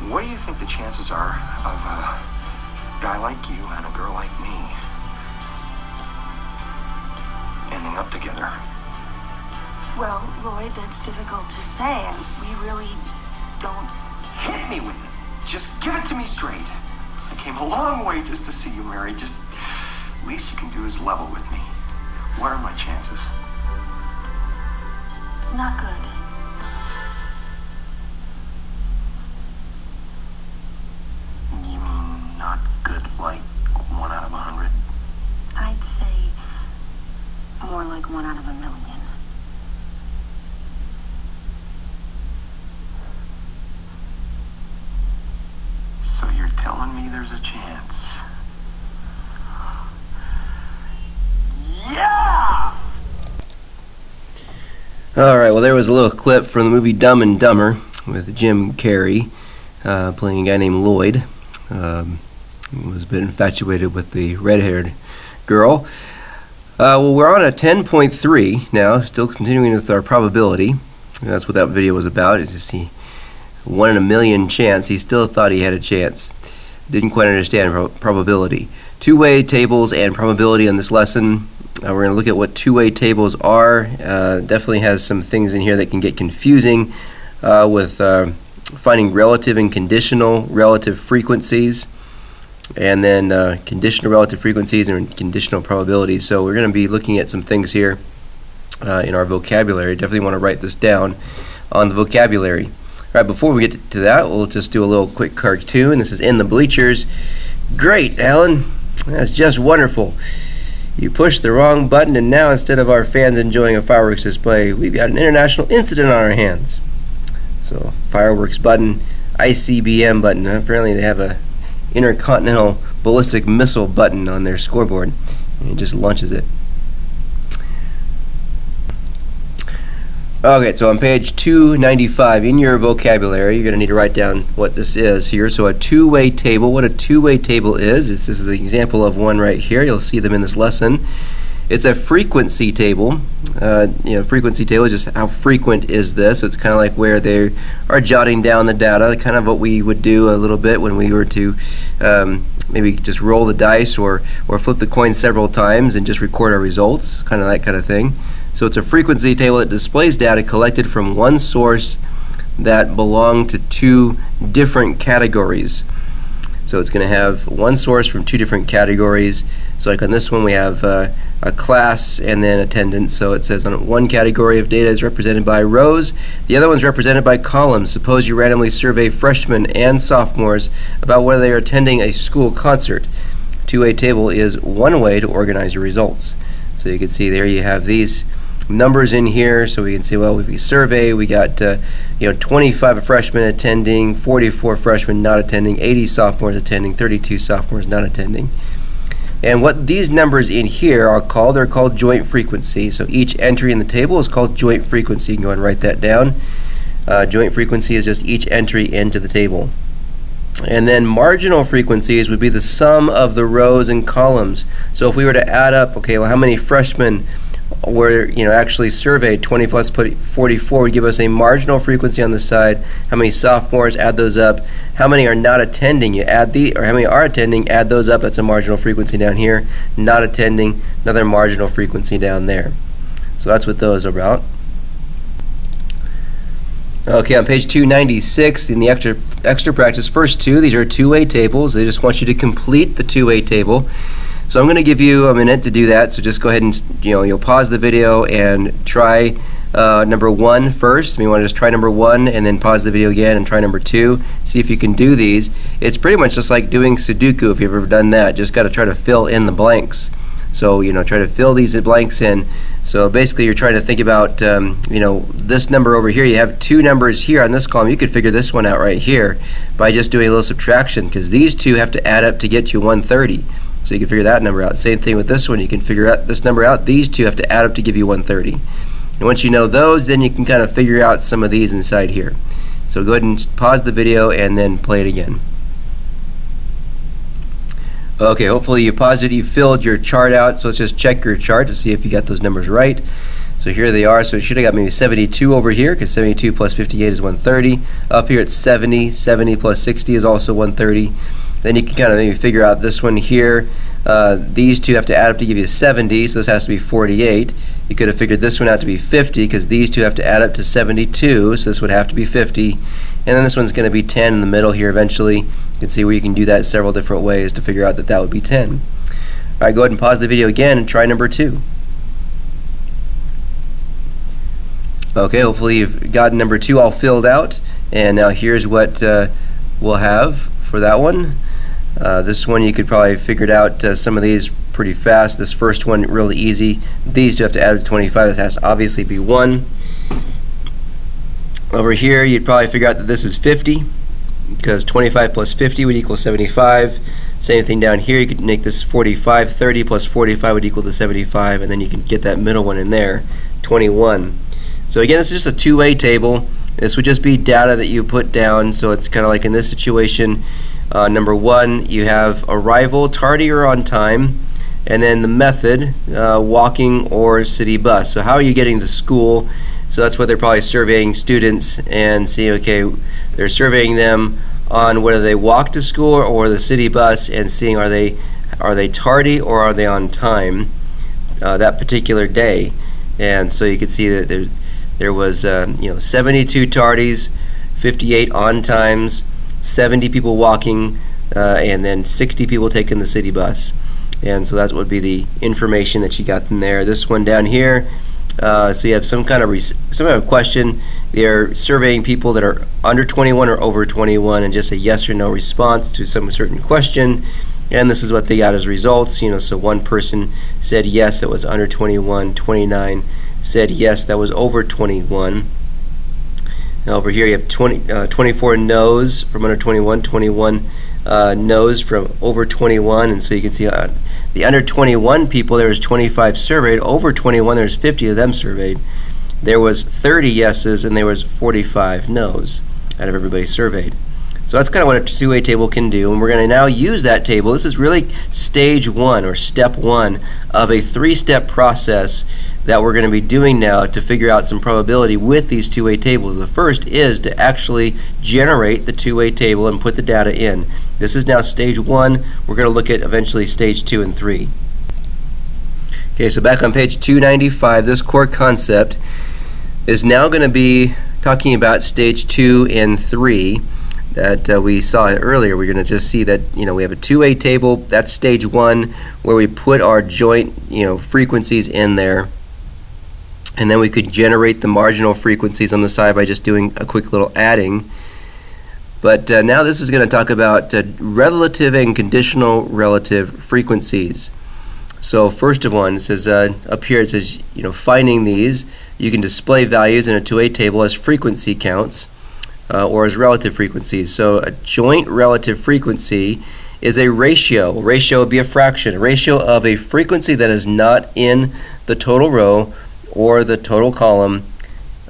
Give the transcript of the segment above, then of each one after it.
What do you think the chances are of a guy like you and a girl like me ending up together? Well, Lloyd, that's difficult to say. We really don't... Hit me with it. Just give it to me straight. I came a long way just to see you married. Just, least you can do is level with me. What are my chances? Not good. You mean not good, like 1 out of 100? I'd say more like 1 out of 1,000,000. So you're telling me there's a chance? Yeah! Alright, well there was a little clip from the movie Dumb and Dumber with Jim Carrey playing a guy named Lloyd. He was a bit infatuated with the red-haired girl. Well, we're on a 10.3 now, still continuing with our probability. That's what that video was about. It's just he 1 in a million chance. He still thought he had a chance. Didn't quite understand probability. Two-way tables and probability on this lesson. We're going to look at what two-way tables are. Definitely has some things in here that can get confusing with finding relative and conditional relative frequencies, and then conditional relative frequencies and conditional probabilities. So we're going to be looking at some things here in our vocabulary. Definitely want to write this down on the vocabulary. All right, before we get to that, we'll just do a little quick cartoon. This is In the Bleachers. Great, Alan. That's just wonderful. You pushed the wrong button, and now instead of our fans enjoying a fireworks display, we've got an international incident on our hands. So, fireworks button, ICBM button. Apparently they have a intercontinental ballistic missile button on their scoreboard, and it just launches it. Okay, so on page 295 in your vocabulary, you're going to need to write down what this is here. So a two-way table, what a two-way table is, this is an example of one right here. You'll see them in this lesson. It's a frequency table. Frequency table is just how frequent is this. So it's kind of like where they are jotting down the data, kind of what we would do a little bit when we were to maybe just roll the dice or flip the coin several times and just record our results, kind of that kind of thing. So it's a frequency table that displays data collected from one source that belong to two different categories. So it's going to have one source from two different categories. So like on this one we have a class and then attendance. So it says on one category of data is represented by rows, the other one's represented by columns. Suppose you randomly survey freshmen and sophomores about whether they are attending a school concert. Two-way table is one way to organize your results. So you can see there you have these numbers in here, so we can say, well, if we survey, we got 25 freshmen attending, 44 freshmen not attending, 80 sophomores attending, 32 sophomores not attending. And what these numbers in here are called, they're called joint frequency. So each entry in the table is called joint frequency. You can go and write that down. Joint frequency is just each entry into the table. And then marginal frequencies would be the sum of the rows and columns. So if we were to add up, okay, well, how many freshmen were actually surveyed, 20 plus 44 would give us a marginal frequency on the side. How many sophomores, add those up. How many are not attending, you add or how many are attending, add those up. That's a marginal frequency down here. Not attending, another marginal frequency down there. So that's what those are about. Okay, on page 296 in the extra practice, first two, these are two-way tables. They just want you to complete the two-way table. So I'm going to give you a minute to do that, so just go ahead and you'll pause the video and try number 1 first. You want to just try number 1 and then pause the video again and try number 2. See if you can do these. It's pretty much just like doing Sudoku if you've ever done that. Just got to try to fill in the blanks. So try to fill these blanks in. So basically you're trying to think about this number over here. You have two numbers here on this column. You could figure this one out right here by just doing a little subtraction, because these two have to add up to get you 130. So you can figure that number out. Same thing with this one. You can figure out this number out. These two have to add up to give you 130. And once you know those, then you can kind of figure out some of these inside here. So go ahead and pause the video and then play it again. Okay, hopefully you paused it, you filled your chart out. So let's just check your chart to see if you got those numbers right. So here they are. So it should have got maybe 72 over here, because 72 plus 58 is 130. Up here it's 70. 70 plus 60 is also 130. Then you can kind of maybe figure out this one here. These two have to add up to give you 70, so this has to be 48. You could have figured this one out to be 50, because these two have to add up to 72, so this would have to be 50. And then this one's going to be 10 in the middle here eventually. You can see where you can do that several different ways to figure out that that would be 10. All right, go ahead and pause the video again and try number 2. Okay, hopefully you've got number 2 all filled out. And now here's what we'll have for that one. This one you could probably figure out some of these pretty fast. This first one really easy. These two have to add up to 25. This has to obviously be 1. Over here you'd probably figure out that this is 50, because 25 plus 50 would equal 75. Same thing down here. You could make this 45. 30 plus 45 would equal to 75, and then you can get that middle one in there, 21. So again, this is just a two-way table. This would just be data that you put down. So it's kind of like in this situation, number 1, you have arrival, tardy or on time, and then the method, walking or city bus. So how are you getting to school? So that's what they're probably surveying students and seeing, okay, they're surveying them on whether they walk to school or the city bus, and seeing are they tardy or are they on time that particular day. And so you can see that there was 72 tardies, 58 on times, 70 people walking, and then 60 people taking the city bus. And so that would be the information that you got in there. This one down here, so you have some kind of question. They're surveying people that are under 21 or over 21, and just a yes or no response to some certain question. And this is what they got as results. So one person said yes, that was under 21. 29 said yes, that was over 21. Now over here you have 24 no's from under 21, 21 no's from over 21, and so you can see the under 21 people, there was 25 surveyed. Over 21, there's 50 of them surveyed. There was 30 yeses and there was 45 no's out of everybody surveyed. So that's kind of what a two-way table can do, and we're going to now use that table. This is really stage 1 or step 1 of a 3-step process that we're going to be doing now to figure out some probability with these two-way tables. The first is to actually generate the two-way table and put the data in. This is now stage 1. We're going to look at eventually stage 2 and 3. Okay, so back on page 295, this core concept is now going to be talking about stage 2 and 3 that we saw earlier. We're going to just see that we have a two-way table. That's stage 1, where we put our joint frequencies in there, and then we could generate the marginal frequencies on the side by just doing a quick little adding. But now this is going to talk about relative and conditional relative frequencies. So first of all, it says up here, it says finding these, you can display values in a two-way table as frequency counts or as relative frequencies. So a joint relative frequency is a ratio. A ratio would be a fraction, a ratio of a frequency that is not in the total row or the total column.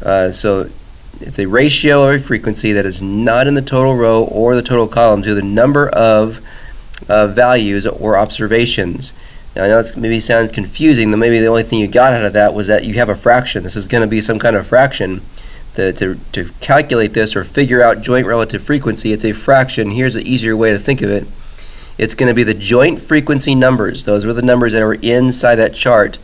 So it's a ratio of a frequency that is not in the total row or the total column to the number of values or observations. Now I know it's maybe sounds confusing. Maybe the only thing you got out of that was that you have a fraction. This is going to be some kind of fraction. To calculate this or figure out joint relative frequency, it's a fraction. Here's an easier way to think of it. It's going to be the joint frequency numbers. Those were the numbers that are inside that chart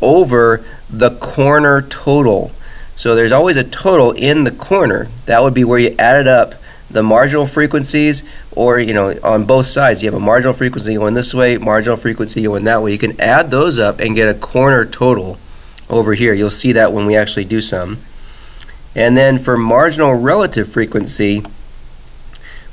over the corner total. So there's always a total in the corner. That would be where you added up the marginal frequencies, or on both sides you have a marginal frequency going this way, marginal frequency going that way. You can add those up and get a corner total over here. You'll see that when we actually do some. And then for marginal relative frequency,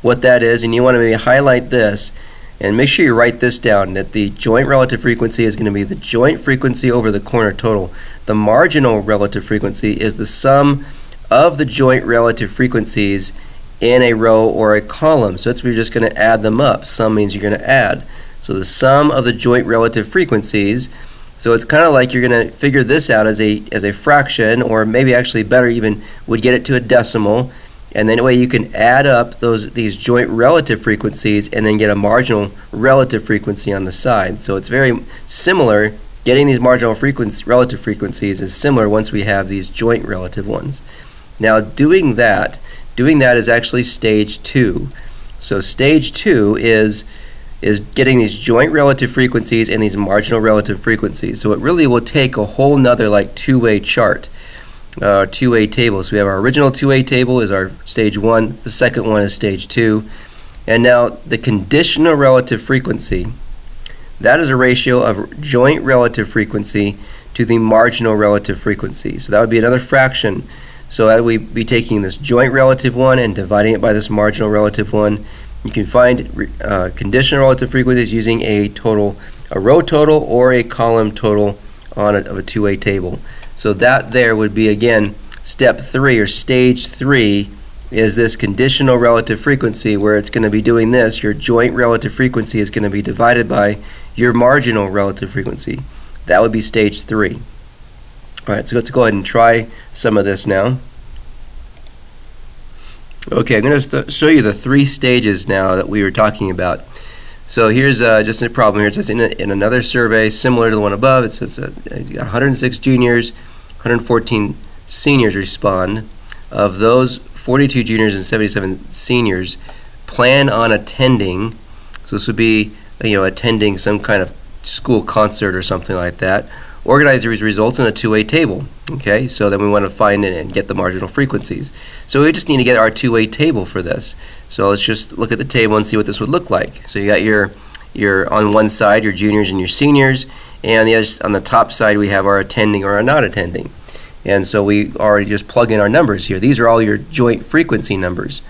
what that is, and you want to maybe highlight this and make sure you write this down, that the joint relative frequency is going to be the joint frequency over the corner total. The marginal relative frequency is the sum of the joint relative frequencies in a row or a column. So we're just going to add them up. Sum means you're going to add. So the sum of the joint relative frequencies. So it's kind of like you're going to figure this out as a fraction, or maybe actually better even would get it to a decimal, and then that way you can add up these joint relative frequencies and then get a marginal relative frequency on the side. So it's very similar getting these marginal relative frequencies is similar once we have these joint relative ones. Now doing that is actually stage 2. So stage 2 is getting these joint relative frequencies and these marginal relative frequencies. So it really will take a whole nother like two-way chart, two-way table. So we have our original two-way table is our stage 1, the second one is stage 2, and now the conditional relative frequency, that is a ratio of joint relative frequency to the marginal relative frequency. So that would be another fraction. So that would be taking this joint relative one and dividing it by this marginal relative one. You can find conditional relative frequencies using a row total or a column total of a two-way table. So that there would be, again, step 3 or stage 3 is this conditional relative frequency, where it's going to be doing this. Your joint relative frequency is going to be divided by your marginal relative frequency. That would be stage 3. Alright, so let's go ahead and try some of this now. Okay, I'm going to show you the 3 stages now that we were talking about. So here's just a problem here. It says in another survey similar to the one above, it says 106 juniors, 114 seniors respond. Of those, 42 juniors and 77 seniors plan on attending. So this would be, attending some kind of school concert or something like that. Organize these results in a two-way table. Okay, so then we want to find and get the marginal frequencies. So we just need to get our two-way table for this. So let's just look at the table and see what this would look like. So you got your on one side your juniors and your seniors, and on the top side we have our attending or our not attending. And so we already just plug in our numbers here. These are all your joint frequency numbers.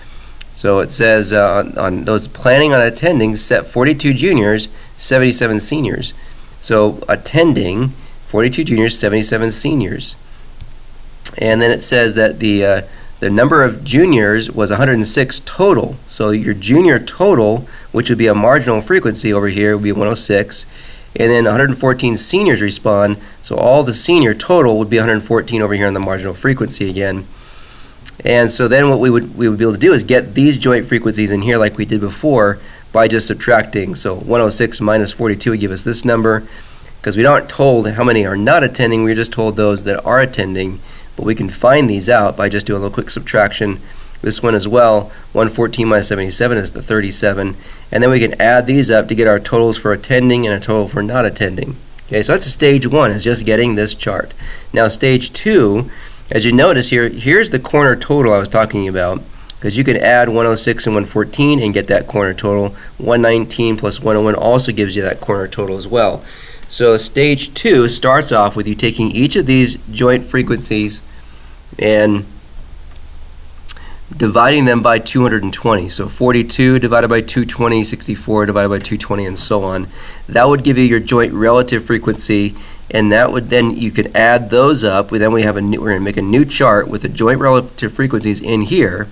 So it says on those planning on attending, set 42 juniors, 77 seniors. So attending, 42 juniors, 77 seniors. And then it says that the number of juniors was 106 total. So your junior total, which would be a marginal frequency over here, would be 106. And then 114 seniors respond. So all the senior total would be 114 over here on the marginal frequency again. And so then what we would be able to do is get these joint frequencies in here like we did before by just subtracting. So 106 minus 42 would give us this number, because we aren't told how many are not attending, we're just told those that are attending. But we can find these out by just doing a little quick subtraction. This one as well, 114 minus 77 is the 37. And then we can add these up to get our totals for attending and a total for not attending. Okay, so that's stage 1, is just getting this chart. Now stage 2, as you notice here, here's the corner total I was talking about, because you can add 106 and 114 and get that corner total. 119 plus 101 also gives you that corner total as well. So stage 2 starts off with you taking each of these joint frequencies and dividing them by 220. So 42 divided by 220, 64 divided by 220, and so on. That would give you your joint relative frequency, and that would then, you could add those up. Then we're going to make a new chart with the joint relative frequencies in here,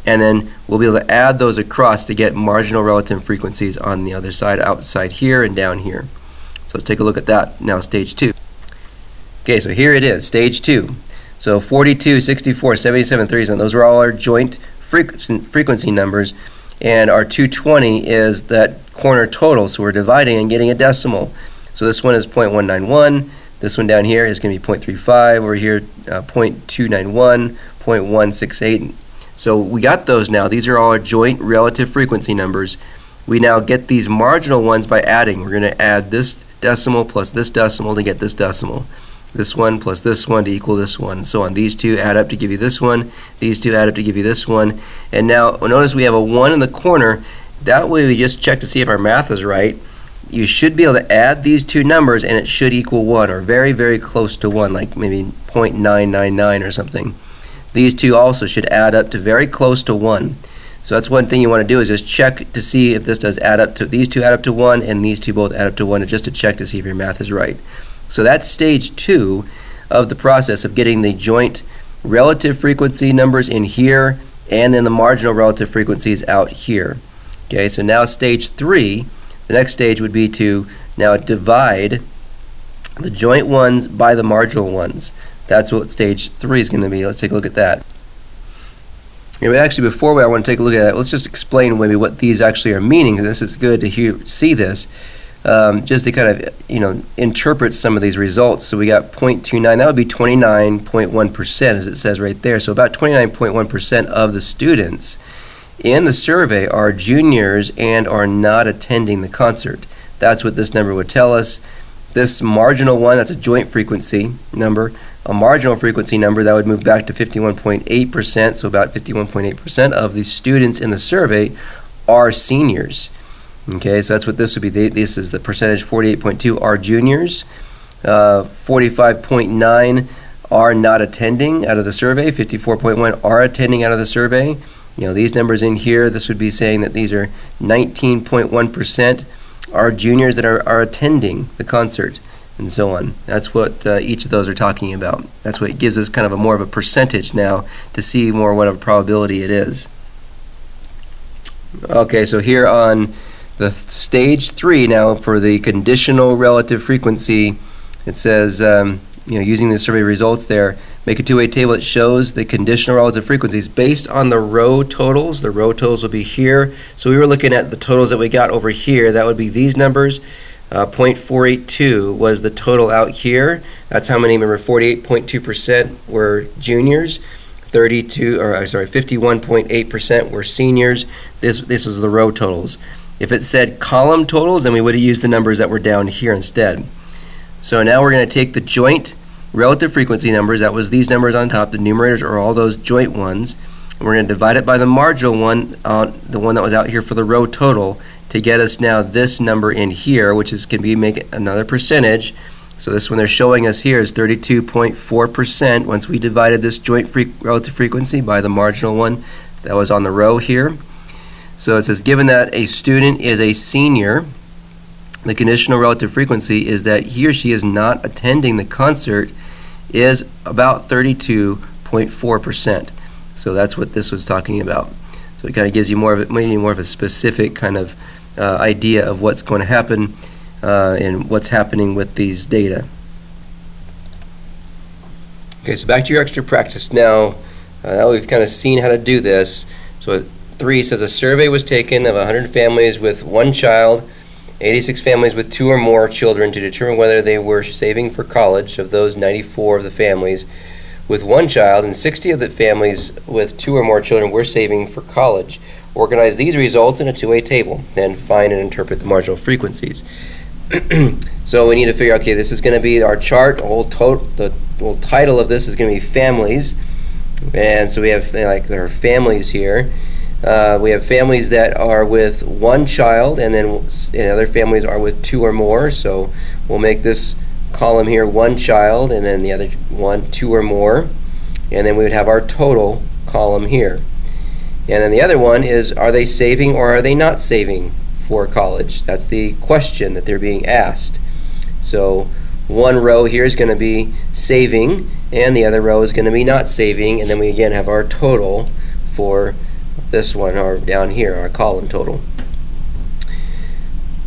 and then we'll be able to add those across to get marginal relative frequencies on the other side, outside here and down here. So let's take a look at that now, stage 2. Okay, so here it is, stage 2. So 42, 64, 77, 37, those are all our joint frequency numbers, and our 220 is that corner total, so we're dividing and getting a decimal. So this one is 0.191, this one down here is going to be 0.35, over here 0.291, 0.168. So we got those now. These are all our joint relative frequency numbers. We now get these marginal ones by adding. We're going to add this decimal plus this decimal to get this decimal. This one plus this one to equal this one, and so on. These two add up to give you this one. These two add up to give you this one. And now notice we have a 1 in the corner. That way we just check to see if our math is right. You should be able to add these two numbers and it should equal 1, or very, very close to 1, like maybe 0.999 or something. These two also should add up to very close to 1. So that's one thing you want to do, is just check to see if this does add up to, these two add up to 1 and these two both add up to 1, just to check to see if your math is right. So that's stage 2 of the process of getting the joint relative frequency numbers in here and then the marginal relative frequencies out here. Okay, so now stage 3, the next stage would be to now divide the joint ones by the marginal ones. That's what stage 3 is going to be. Let's take a look at that. Anyway, actually, before I want to take a look at that, let's just explain maybe what these actually are meaning. This is good to see this. just to kind of, interpret some of these results. So we got 0.29, that would be 29.1%, as it says right there. So about 29.1% of the students in the survey are juniors and are not attending the concert. That's what this number would tell us. This marginal one, that's a joint frequency number. A marginal frequency number, that would move back to 51.8%, so about 51.8% of the students in the survey are seniors. Okay, so that's what this would be. This is the percentage. 48.2 are juniors. 45.9 are not attending out of the survey. 54.1 are attending out of the survey. These numbers in here, this would be saying that these are 19.1% are juniors that are attending the concert, and so on. That's what each of those are talking about. That's what gives us kind of more of a percentage now to see more what a probability it is. Okay, so here on the stage 3 now for the conditional relative frequency, it says, using the survey results there, make a two-way table that shows the conditional relative frequencies based on the row totals. The row totals will be here. So we were looking at the totals that we got over here. That would be these numbers. 0.482 was the total out here. That's how many, remember, 48.2% were juniors. 51.8% were seniors. This was the row totals. If it said column totals, then we would have used the numbers that were down here instead. So now we're going to take the joint relative frequency numbers. That was these numbers on top. The numerators are all those joint ones. And we're going to divide it by the marginal one, the one that was out here for the row total, to get us now this number in here, which is can be make another percentage. So this one they're showing us here is 32.4% once we divided this joint relative frequency by the marginal one that was on the row here. So it says, given that a student is a senior, the conditional relative frequency is that he or she is not attending the concert is about 32.4%. So that's what this was talking about. So it kind of gives you maybe more of a specific kind of idea of what's going to happen and what's happening with these data. Okay, so back to your extra practice now. Now we've kind of seen how to do this. So 3 says a survey was taken of 100 families with one child, 86 families with 2 or more children to determine whether they were saving for college. Of those, 94 of the families with one child and 60 of the families with 2 or more children were saving for college. Organize these results in a two-way table, then find and interpret the marginal frequencies. So we need to figure out, okay, this is going to be our chart. The whole title of this is going to be families. And so we have there are families here. We have families that are with one child, and then other families are with 2 or more. So we'll make this column here one child, and then the other one 2 or more. And then we would have our total column here. And then the other one is, are they saving or are they not saving for college? That's the question that they're being asked. So one row here is going to be saving, and the other row is going to be not saving, and then we again have our total for this one, or down here, our column total.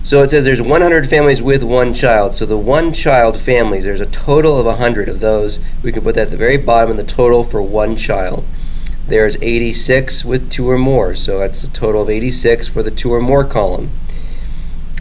So it says there's 100 families with one child. So the one child families, there's a total of 100 of those. We can put that at the very bottom of the total for one child. There's 86 with 2 or more, so that's a total of 86 for the 2 or more column.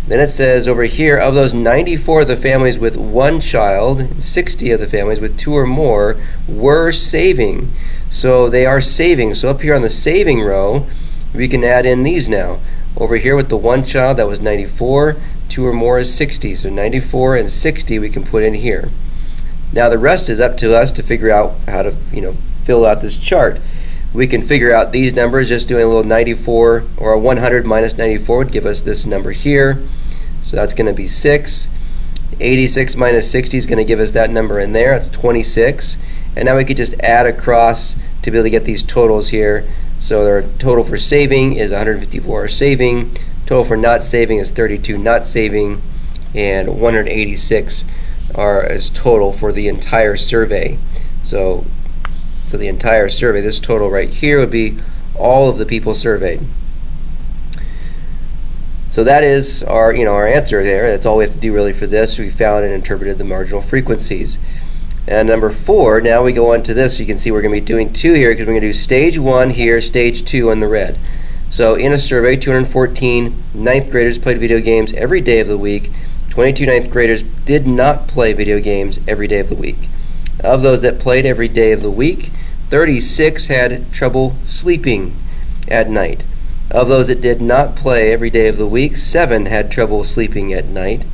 Then it says over here, of those 94 of the families with one child, 60 of the families with 2 or more were saving. So they are saving. So up here on the saving row, we can add in these now. Over here with the one child, that was 94, 2 or more is 60. So 94 and 60 we can put in here. Now the rest is up to us to figure out how to, fill out this chart. We can figure out these numbers just doing a little 94, or a 100 minus 94 would give us this number here. So that's going to be 6. 86 minus 60 is going to give us that number in there. It's 26. And now we could just add across to be able to get these totals here. So our total for saving is 154 saving. Total for not saving is 32 not saving. And 186 is total for the entire survey. So the entire survey, this total right here would be all of the people surveyed. So that is our answer there. That's all we have to do really for this. We found and interpreted the marginal frequencies. And number 4, now we go on to this. You can see we're going to be doing 2 here because we're going to do stage 1 here, stage 2 on the red. So in a survey, 214 ninth graders played video games every day of the week. 22 ninth graders did not play video games every day of the week. Of those that played every day of the week, 36 had trouble sleeping at night. Of those that did not play every day of the week, 7 had trouble sleeping at night.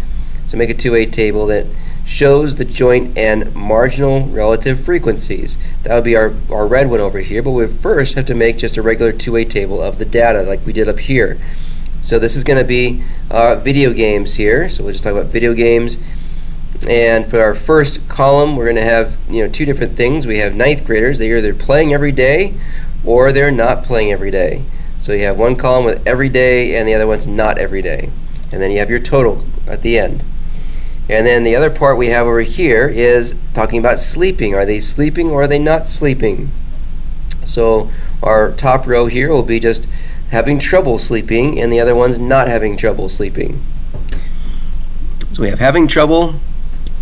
So make a two-way table that shows the joint and marginal relative frequencies. That would be our red one over here, but we first have to make just a regular two-way table of the data like we did up here. So this is going to be video games here. So we'll just talk about video games. And for our first column, we're going to have two different things. We have ninth graders. They're either playing every day or they're not playing every day. So you have one column with every day and the other one's not every day. And then you have your total at the end. And then the other part we have over here is talking about sleeping. Are they sleeping or are they not sleeping? So our top row here will be just having trouble sleeping and the other one's not having trouble sleeping. So we have having trouble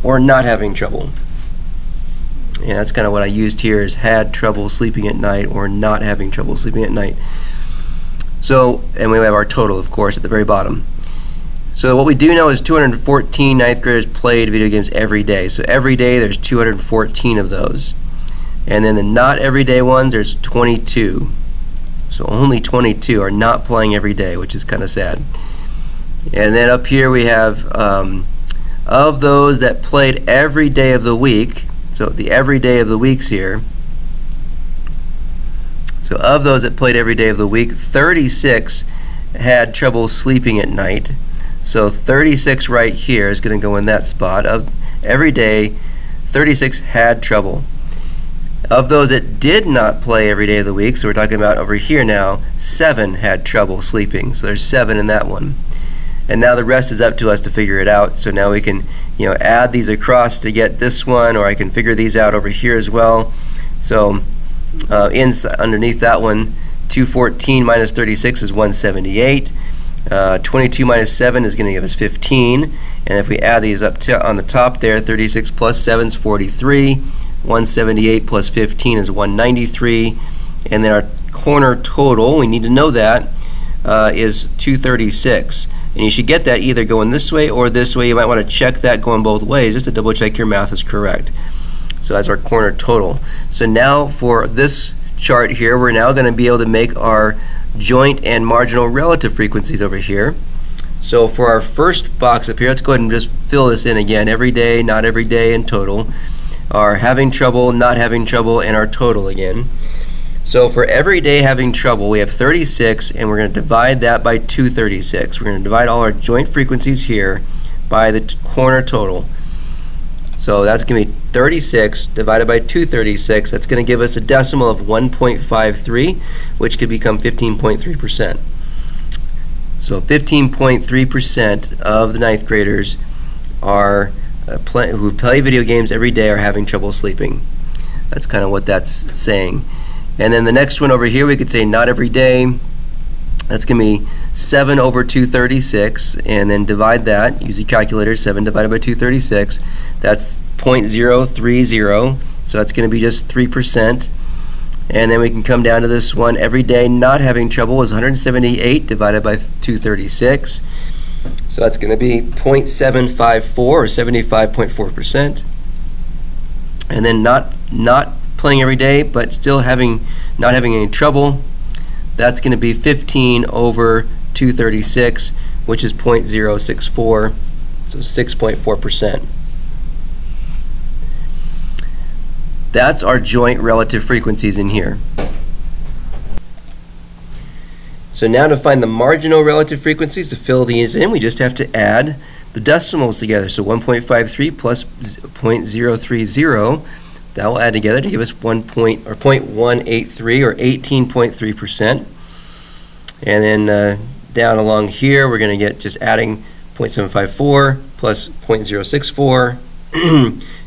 or not having trouble. And that's kind of what I used here, is had trouble sleeping at night or not having trouble sleeping at night. So, and we have our total, of course, at the very bottom. So what we do know is 214 ninth graders played video games every day. So every day there's 214 of those. And then the not everyday ones, there's 22. So only 22 are not playing every day, which is kind of sad. And then up here we have of those that played every day of the week, so the every day of the weeks here. So of those that played every day of the week, 36 had trouble sleeping at night. So 36 right here is going to go in that spot. Of every day, 36 had trouble. Of those that did not play every day of the week, so we're talking about over here now, 7 had trouble sleeping. So there's 7 in that one. And now the rest is up to us to figure it out. So now we can add these across to get this one, or I can figure these out over here as well. So underneath that one, 214 minus 36 is 178. 22 minus 7 is going to give us 15. And if we add these up on the top there, 36 plus 7 is 43. 178 plus 15 is 193. And then our corner total, we need to know that, is 236. And you should get that either going this way or this way. You might want to check that going both ways just to double check your math is correct. So that's our corner total. So now for this chart here, we're now going to be able to make our joint and marginal relative frequencies over here. So for our first box up here, let's go ahead and just fill this in again. Every day, not every day, and total. Our having trouble, not having trouble, and our total again. So for every day having trouble, we have 36, and we're going to divide that by 236. We're going to divide all our joint frequencies here by the corner total. So that's going to be 36 divided by 236. That's going to give us a decimal of 1.53, which could become 15.3%. So 15.3% of the ninth graders are who play video games every day are having trouble sleeping. That's kind of what that's saying. And then the next one over here, we could say not every day. That's going to be 7 over 236, and then divide that. Use your calculator. 7 divided by 236. That's 0.030. So that's going to be just 3%. And then we can come down to this one. Every day not having trouble is 178 divided by 236. So that's going to be 0.754 or 75.4%. And then not playing every day but still not having any trouble, that's going to be 15 over 236, which is 0.064, so 6.4%. That's our joint relative frequencies in here. So now to find the marginal relative frequencies, to fill these in, we just have to add the decimals together. So 1.53 plus 0.030, that will add together to give us 0.183 or 18.3%. And then down along here, we're going to get just adding 0.754 plus 0.064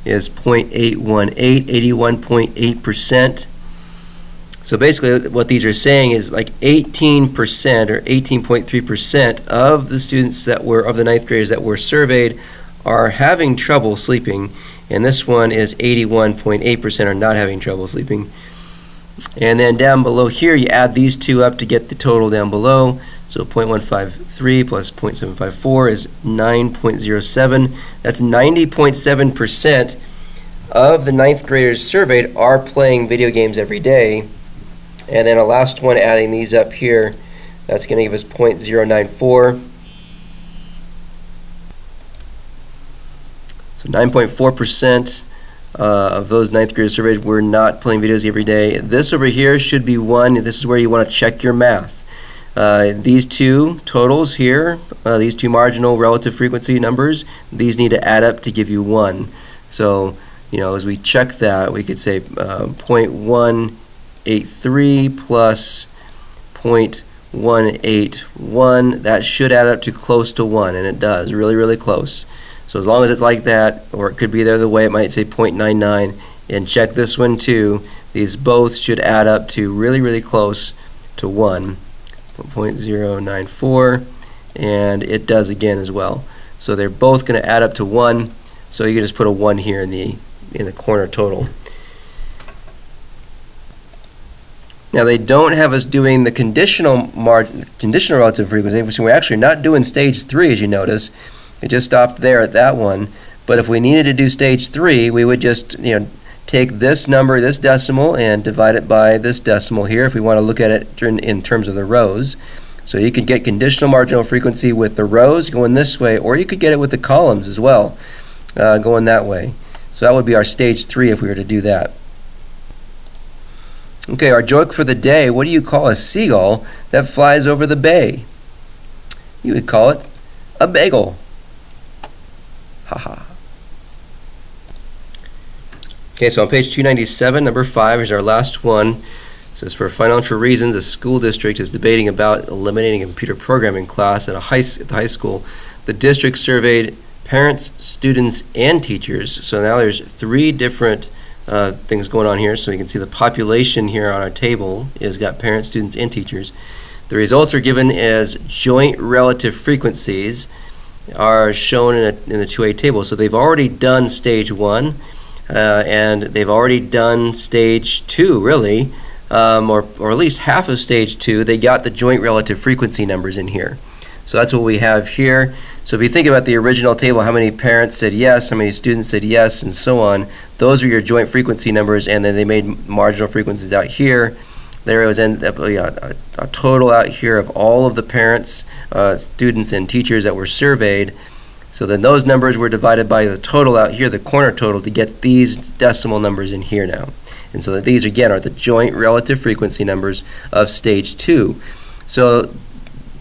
is 0.818, 81.8%. So basically what these are saying is like 18% or 18.3% of the students that were, of the ninth graders that were surveyed are having trouble sleeping, and this one is 81.8% are not having trouble sleeping. And then down below here, you add these two up to get the total down below. So 0.153 plus 0.754 is 9.07. That's 90.7% of the 9th graders surveyed are playing video games every day. And then a last one, adding these up here, that's going to give us 0.094. So 9.4% of those 9th graders surveyed were not playing videos every day. This over here should be 1. This is where you want to check your math. These two totals here, these two marginal relative frequency numbers, these need to add up to give you 1. So, as we check that, we could say 0.183 plus 0.181. That should add up to close to 1, and it does, really, really close. So as long as it's like that, or it could be the other way, it might say 0.99, and check this one too. These both should add up to really, really close to 1, 0.094, and it does again as well. So they're both going to add up to 1, so you can just put a 1 here in the corner total. Now they don't have us doing the conditional relative frequency, so we're actually not doing stage 3, as you notice. It just stopped there at that one. But if we needed to do stage 3, we would just take this number, this decimal, and divide it by this decimal here if we want to look at it in terms of the rows. So you could get conditional marginal frequency with the rows going this way, or you could get it with the columns as well, going that way. So that would be our stage 3 if we were to do that. Okay, our joke for the day, what do you call a seagull that flies over the bay? You would call it a bagel. Haha. Okay, so on page 297, number 5 is our last one. It says, for financial reasons, a school district is debating about eliminating a computer programming class at the high school. The district surveyed parents, students, and teachers. So now there's 3 different things going on here. So you can see the population here on our table is got parents, students, and teachers. The results are given as joint relative frequencies are shown in the 2A table. So they've already done stage 1, and they've already done stage 2, really, or at least half of stage 2. They got the joint relative frequency numbers in here. So that's what we have here. So if you think about the original table, how many parents said yes, how many students said yes, and so on, those are your joint frequency numbers, and then they made marginal frequencies out here. There was a total out here of all of the parents, students, and teachers that were surveyed. So then those numbers were divided by the total out here, the corner total, to get these decimal numbers in here now. And so these, again, are the joint relative frequency numbers of stage 2. So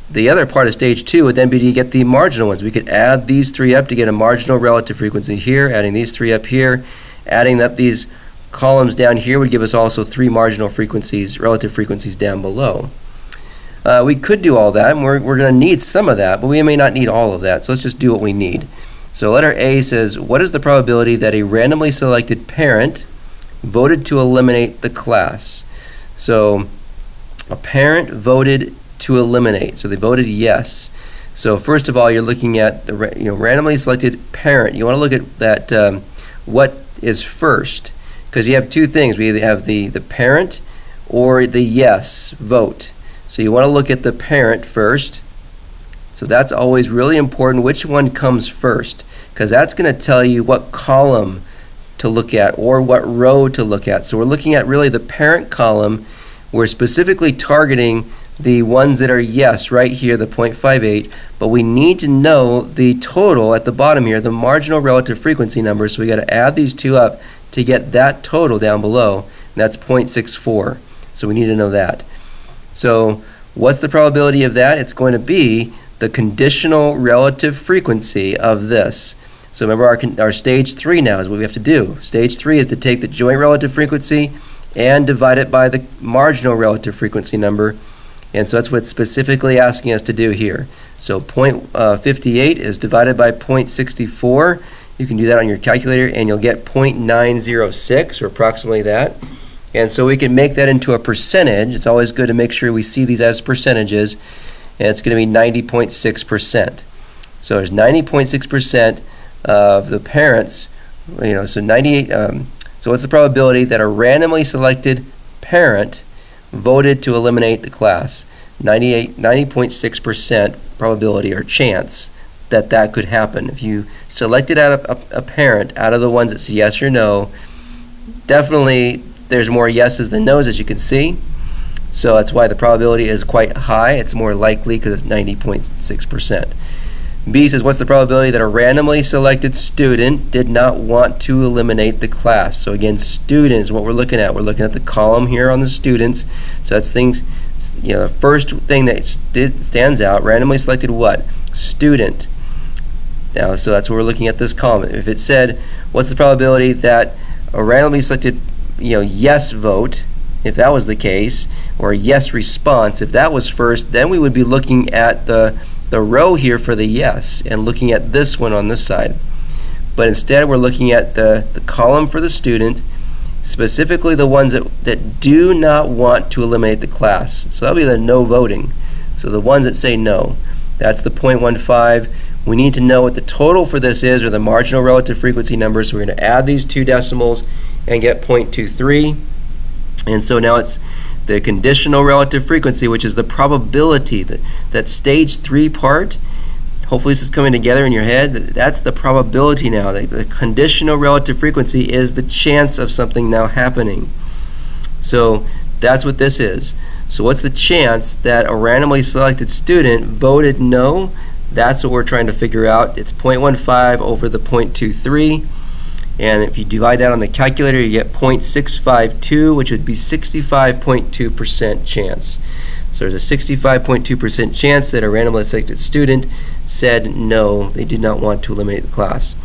the other part of stage 2 would then be to get the marginal ones. We could add these 3 up to get a marginal relative frequency here, adding these 3 up here, adding up these columns down here would give us also 3 marginal frequencies, relative frequencies down below. We could do all that, and we're going to need some of that, but we may not need all of that, so let's just do what we need. So letter A says, what is the probability that a randomly selected parent voted to eliminate the class? So a parent voted to eliminate, so they voted yes. So first of all, you're looking at the randomly selected parent. You want to look at that, what is first, because you have 2 things. We either have the parent or the yes vote. So you want to look at the parent first. So that's always really important, which one comes first, because that's going to tell you what column to look at or what row to look at. So we're looking at really the parent column. We're specifically targeting the ones that are yes right here, the 0.58, but we need to know the total at the bottom here, the marginal relative frequency number, so we got to add these 2 up to get that total down below, and that's 0.64. So we need to know that. So what's the probability of that? It's going to be the conditional relative frequency of this. So remember our stage 3 now is what we have to do. Stage 3 is to take the joint relative frequency and divide it by the marginal relative frequency number. And so that's what it's specifically asking us to do here. So 0.58 is divided by 0.64. You can do that on your calculator and you'll get 0.906, or approximately that. And so we can make that into a percentage. It's always good to make sure we see these as percentages. And it's going to be 90.6%. So there's 90.6% of the parents, so 98. So what's the probability that a randomly selected parent voted to eliminate the class. 90.6% probability or chance that that could happen. If you selected out a parent out of the ones that said yes or no, definitely there's more yeses than nos, as you can see. So that's why the probability is quite high. It's more likely because it's 90.6%. B says, what's the probability that a randomly selected student did not want to eliminate the class? So again, student is what we're looking at. We're looking at the column here on the students. So that's things, the first thing that stands out, randomly selected what? Student. Now, so that's what we're looking at this column. If it said, what's the probability that a randomly selected, yes vote, if that was the case, or a yes response, if that was first, then we would be looking at the row here for the yes and looking at this one on this side. But instead we're looking at the column for the student, specifically the ones that do not want to eliminate the class. So that'll be the no voting. So the ones that say no, that's the 0.15. We need to know what the total for this is, or the marginal relative frequency number. So we're going to add these two decimals and get 0.23. And so now it's the conditional relative frequency, which is the probability, that stage 3 part. Hopefully this is coming together in your head. That's the probability now. The conditional relative frequency is the chance of something now happening. So that's what this is. So what's the chance that a randomly selected student voted no? That's what we're trying to figure out. It's 0.15 over the 0.23. And if you divide that on the calculator, you get 0.652, which would be 65.2% chance. So there's a 65.2% chance that a randomly selected student said no, they did not want to eliminate the class.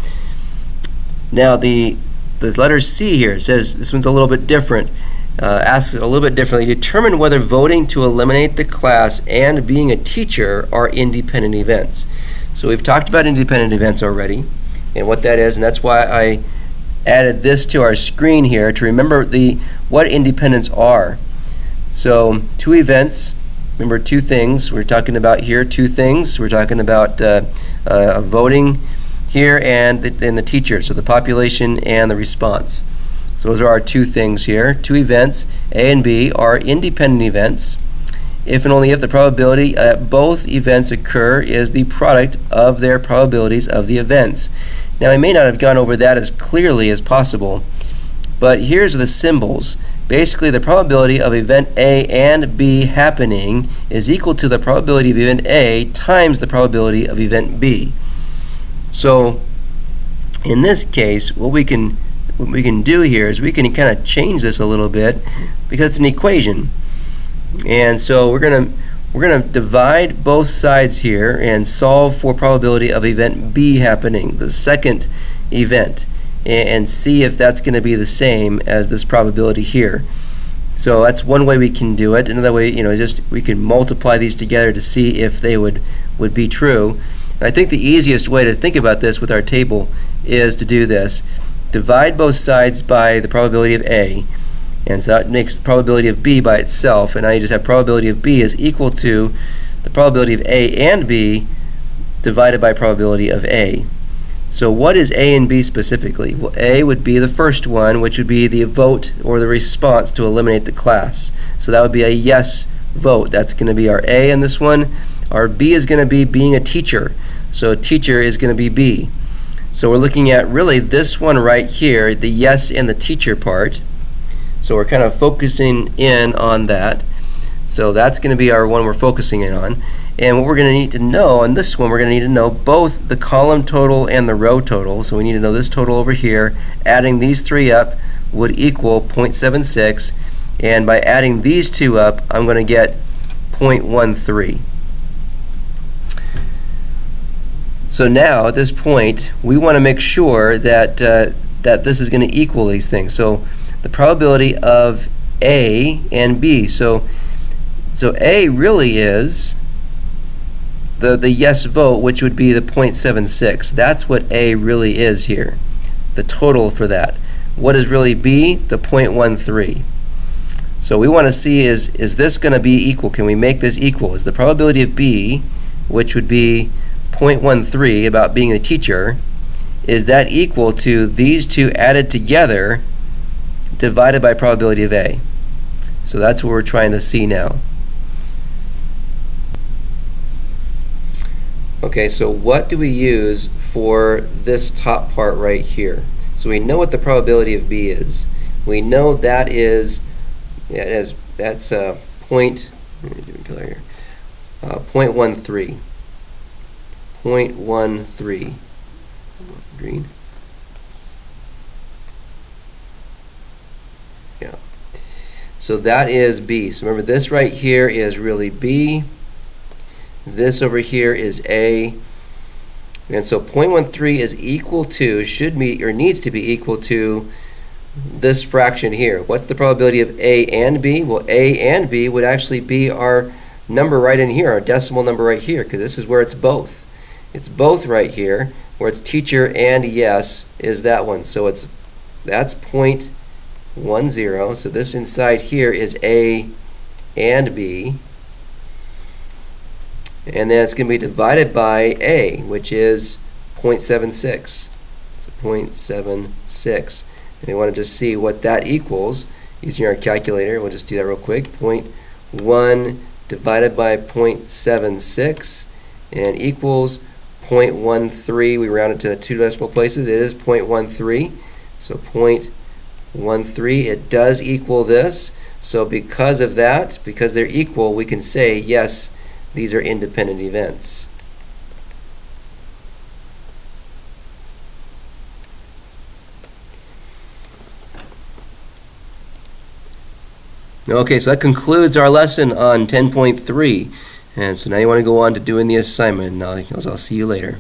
Now the letter C here says, this one's a little bit different, asks it a little bit differently. Determine whether voting to eliminate the class and being a teacher are independent events. So we've talked about independent events already and what that is, and that's why I added this to our screen here to remember what independents are. So two events, remember two things we're talking about here, two things. We're talking about voting here and the teacher, so the population and the response. So those are our two things here. Two events, A and B, are independent events if and only if the probability that both events occur is the product of their probabilities of the events. Now, I may not have gone over that as clearly as possible, but here's the symbols. Basically, the probability of event A and B happening is equal to the probability of event A times the probability of event B. So, in this case, what we can do here is we can kind of change this a little bit because it's an equation. And so we're going to divide both sides here and solve for probability of event B happening, the second event, and see if that's going to be the same as this probability here. So that's one way we can do it. Another way, we can multiply these together to see if they would be true. And I think the easiest way to think about this with our table is to do this. Divide both sides by the probability of A. And so that makes the probability of B by itself, and now you just have probability of B is equal to the probability of A and B divided by probability of A. So what is A and B specifically? Well, A would be the first one, which would be the vote or the response to eliminate the class. So that would be a yes vote. That's going to be our A in this one. Our B is going to be being a teacher. So teacher is going to be B. So we're looking at really this one right here, the yes and the teacher part. So we're kind of focusing in on that. So that's going to be our one we're focusing in on. And what we're going to need to know on this one, we're going to need to know both the column total and the row total. So we need to know this total over here. Adding these three up would equal 0.76. And by adding these two up, I'm going to get 0.13. So now at this point, we want to make sure that that this is going to equal these things. So the probability of A and B. So A really is the yes vote, which would be the 0.76. That's what A really is here, the total for that. What is really B? The 0.13. So we want to see is this going to be equal? Can we make this equal? Is the probability of B, which would be 0.13 about being a teacher, is that equal to these two added together divided by probability of A? So that's what we're trying to see now. Okay, so what do we use for this top part right here? So we know what the probability of B is. We know that is, that's point, let me do a color here, 0.13. 0.13. Green. Yeah. So that is B. So remember, this right here is really B. This over here is A. And so 0.13 is equal to, should be, or needs to be equal to this fraction here. What's the probability of A and B? Well, A and B would actually be our number right in here, our decimal number right here, because this is where it's both. It's both right here, where it's teacher and yes is that one. So that's 0.10. So this inside here is A and B. And then it's going to be divided by A, which is 0.76. So 0.76. And we want to just see what that equals using our calculator. We'll just do that real quick. 0.1 divided by 0.76 and equals 0.13. We round it to 2 decimal places. It is 0.13. So 0.13. It does equal this. So because of that, because they're equal, we can say yes, these are independent events. Okay, so that concludes our lesson on 10.3. And so now you want to go on to doing the assignment. I'll see you later.